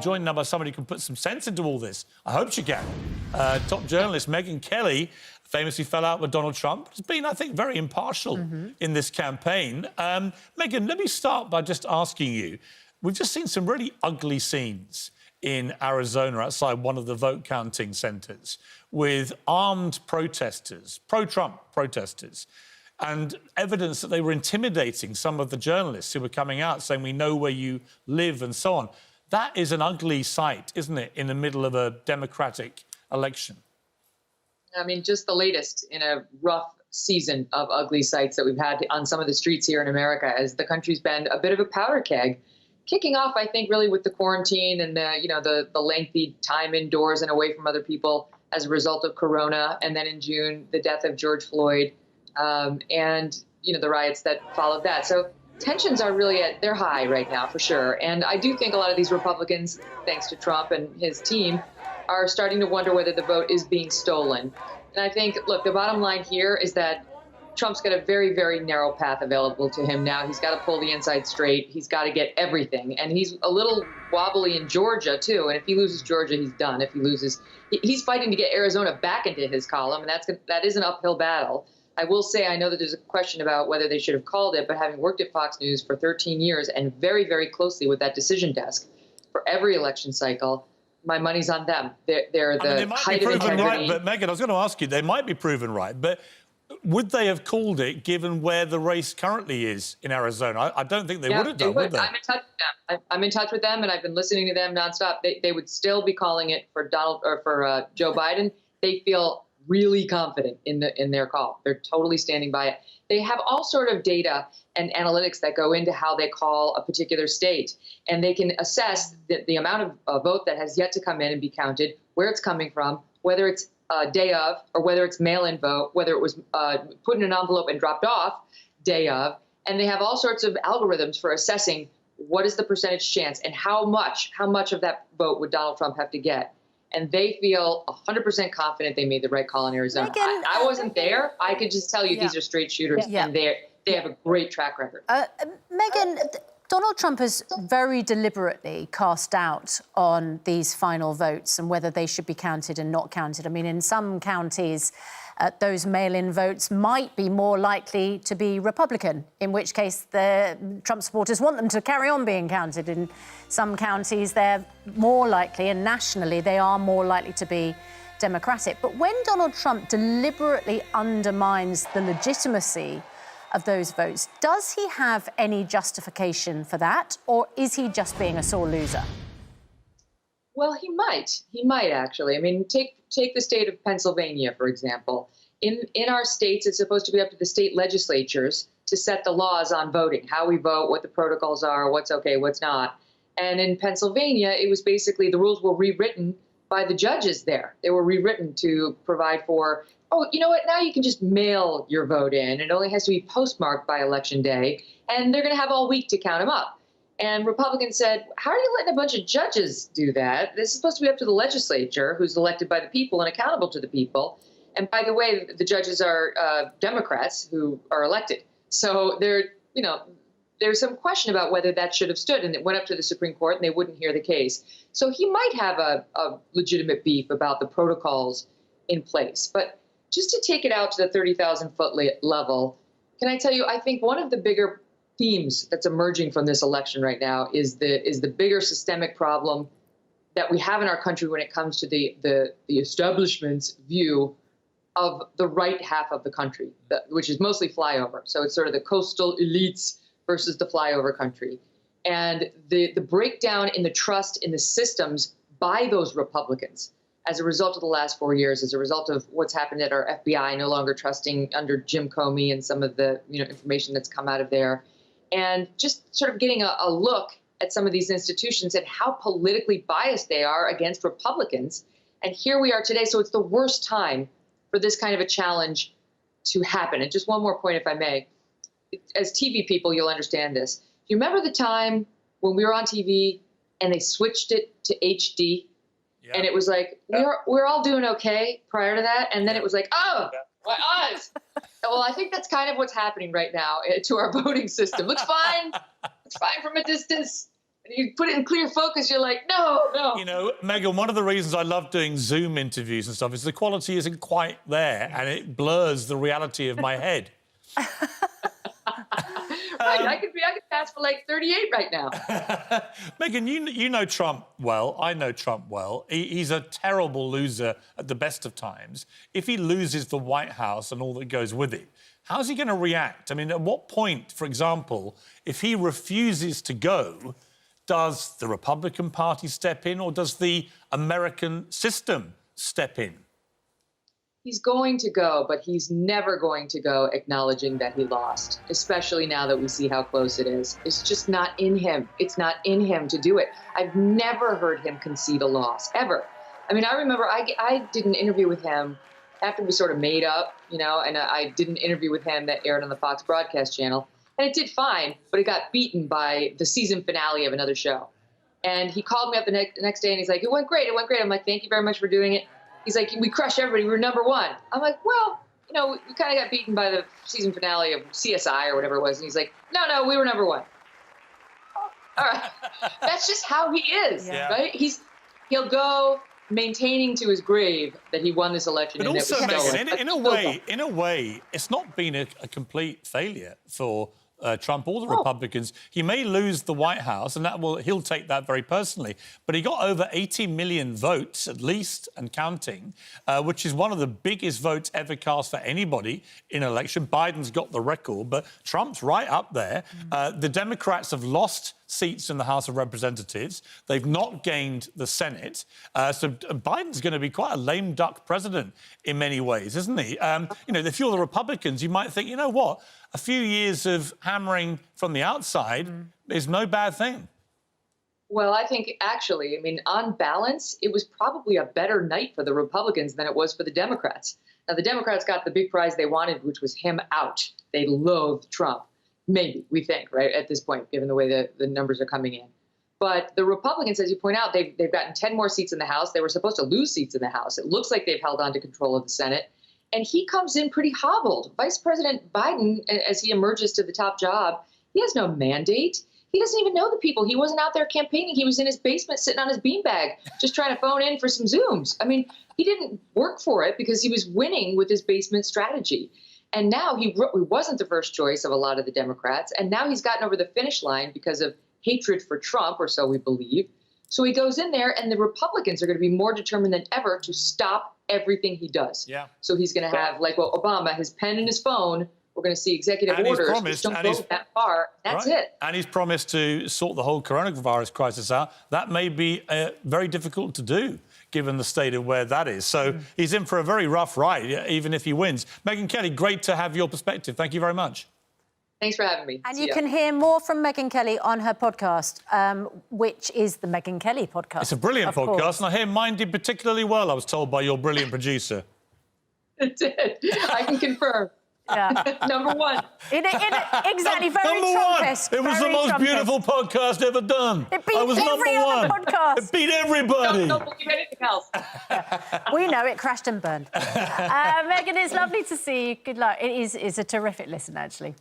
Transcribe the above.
joined now by somebody who can put some sense into all this. I hope she can. Top journalist Megyn Kelly famously fell out with Donald Trump. Has been, I think, very impartial in this campaign. Megyn, let me start by just asking you, we've just seen some really ugly scenes in Arizona outside one of the vote counting centres with armed protesters, pro-Trump protesters, and evidence that they were intimidating some of the journalists who were coming out saying, we know where you live and so on. That is an ugly sight, isn't it, in the middle of a democratic election? I mean, just the latest in a rough season of ugly sights that we've had on some of the streets here in America as the country's been a bit of a powder keg. Kicking off, I think, really with the quarantine and the lengthy time indoors and away from other people as a result of Corona, and then in June, the death of George Floyd, and the riots that followed that. So tensions are really they're high right now, for sure. And I do think a lot of these Republicans, thanks to Trump and his team, are starting to wonder whether the vote is being stolen. And I think, look, the bottom line here is that Trump's got a very, very narrow path available to him now. He's got to pull the inside straight. He's got to get everything. And he's a little wobbly in Georgia, too. And if he loses Georgia, he's done. If he loses, he's fighting to get Arizona back into his column. And that is an uphill battle. I will say, I know that there's a question about whether they should have called it, but having worked at Fox News for 13 years and very, very closely with that decision desk for every election cycle, my money's on them. They're the height of integrity. Right, but Megyn, I was going to ask you, they might be proven right, but would they have called it given where the race currently is in Arizona? I don't think they would have done, would they? I'm in touch with them. I'm in touch with them, and I've been listening to them nonstop. They would still be calling it for Joe Biden. They feel really confident in their call. They're totally standing by it. They have all sort of data and analytics that go into how they call a particular state, and they can assess the amount of vote that has yet to come in and be counted, where it's coming from, whether it's day of, or whether it's mail-in vote, whether it was put in an envelope and dropped off day of. And they have all sorts of algorithms for assessing what is the percentage chance and how much of that vote would Donald Trump have to get. And they feel 100% confident they made the right call in Arizona. Megyn, I wasn't there. I could just tell you these are straight shooters, and they have a great track record. Megyn, Donald Trump has very deliberately cast doubt on these final votes and whether they should be counted and not counted. I mean, in some counties, those mail-in votes might be more likely to be Republican, in which case the Trump supporters want them to carry on being counted. In some counties, they're more likely, and nationally, they are more likely to be Democratic. But when Donald Trump deliberately undermines the legitimacy of those votes, does he have any justification for that, or is he just being a sore loser? Well, he might. He might, actually. I mean, take the state of Pennsylvania, for example. In our states, it's supposed to be up to the state legislatures to set the laws on voting, how we vote, what the protocols are, what's okay, what's not. And in Pennsylvania, it was basically the rules were rewritten by the judges there. They were rewritten to provide for, oh, you know what, now you can just mail your vote in. It only has to be postmarked by Election Day, and they're going to have all week to count them up. And Republicans said, how are you letting a bunch of judges do that? This is supposed to be up to the legislature, who's elected by the people and accountable to the people. And by the way, the judges are Democrats who are elected. So there's some question about whether that should have stood. And it went up to the Supreme Court, and they wouldn't hear the case. So he might have a legitimate beef about the protocols in place. But just to take it out to the 30,000-foot level, can I tell you, I think one of the bigger themes that's emerging from this election right now is the bigger systemic problem that we have in our country when it comes to the establishment's view of the right half of the country, which is mostly flyover. So it's sort of the coastal elites versus the flyover country. And the breakdown in the trust in the systems by those Republicans as a result of the last 4 years, as a result of what's happened at our FBI, no longer trusting under Jim Comey and some of the information that's come out of there. And just sort of getting a look at some of these institutions and how politically biased they are against Republicans. And here we are today. So it's the worst time for this kind of a challenge to happen. And just one more point, if I may. As TV people, you'll understand this. You remember the time when we were on TV and they switched it to HD? Yeah. And it was like, we're all doing okay prior to that. And then it was like, oh, my eyes. Well, I think that's kind of what's happening right now to our voting system. Looks fine. It's fine from a distance. And you put it in clear focus, you're like, no, no. You know, Megyn, one of the reasons I love doing Zoom interviews and stuff is the quality isn't quite there and it blurs the reality of my head. Right, I could pass for like 38 right now. Megyn, you know Trump well. I know Trump well. He's a terrible loser at the best of times. If he loses the White House and all that goes with it, how's he going to react? I mean, at what point, for example, if he refuses to go, does the Republican Party step in or does the American system step in? He's going to go, but he's never going to go acknowledging that he lost, especially now that we see how close it is. It's just not in him. It's not in him to do it. I've never heard him concede a loss, ever. I mean, I remember I did an interview with him after we sort of made up, you know, and I did an interview with him that aired on the Fox broadcast channel, and it did fine, but it got beaten by the season finale of another show. And he called me up the next day, and he's like, it went great. I'm like, thank you very much for doing it. He's like, we crushed everybody. We were #1. I'm like, well, you know, we kind of got beaten by the season finale of CSI or whatever it was. And he's like, no, we were #1. All right. That's just how he is, right? He'll go maintaining to his grave that he won this election. But and also, it was stolen. in a way, it's not been a complete failure for Trump or the Republicans. He may lose the White House, and he'll take that very personally. But he got over 80 million votes, at least, and counting, which is one of the biggest votes ever cast for anybody in an election. Biden's got the record, but Trump's right up there. The Democrats have lost seats in the House of Representatives. They've not gained the Senate. So Biden's going to be quite a lame duck president in many ways, isn't he? You know, if you're the Republicans, you might think, you know what? A few years of hammering from the outside is no bad thing. Well, I think actually, I mean, on balance, it was probably a better night for the Republicans than it was for the Democrats. Now, the Democrats got the big prize they wanted, which was him out. They loathed Trump. Maybe, we think, right, at this point, given the way the numbers are coming in. But the Republicans, as you point out, they've gotten 10 more seats in the House. They were supposed to lose seats in the House. It looks like they've held on to control of the Senate. And he comes in pretty hobbled. Vice President Biden, as he emerges to the top job, he has no mandate. He doesn't even know the people. He wasn't out there campaigning. He was in his basement sitting on his beanbag, just trying to phone in for some Zooms. I mean, he didn't work for it because he was winning with his basement strategy. And now he wasn't the first choice of a lot of the Democrats. And now he's gotten over the finish line because of hatred for Trump, or so we believe. So he goes in there, and the Republicans are going to be more determined than ever to stop everything he does. Yeah. So he's going to have, like Obama, his pen and his phone. We're going to see executive orders. Just don't go that far. That's it. And he's promised to sort the whole coronavirus crisis out. That may be very difficult to do, given the state of where that is. So he's in for a very rough ride, even if he wins. Megyn Kelly, great to have your perspective. Thank you very much. Thanks for having me. And you can hear more from Megyn Kelly on her podcast, which is the Megyn Kelly podcast. It's a brilliant podcast, and I hear mine did particularly well, I was told by your brilliant producer. It did. I can confirm. Yeah. #1. Exactly, very Trumpist. It was the most beautiful podcast ever done. It beat I was every other podcast. It beat everybody. Don't believe anything else. We know it crashed and burned. Megyn, it's lovely to see you. Good luck. It's a terrific listen, actually.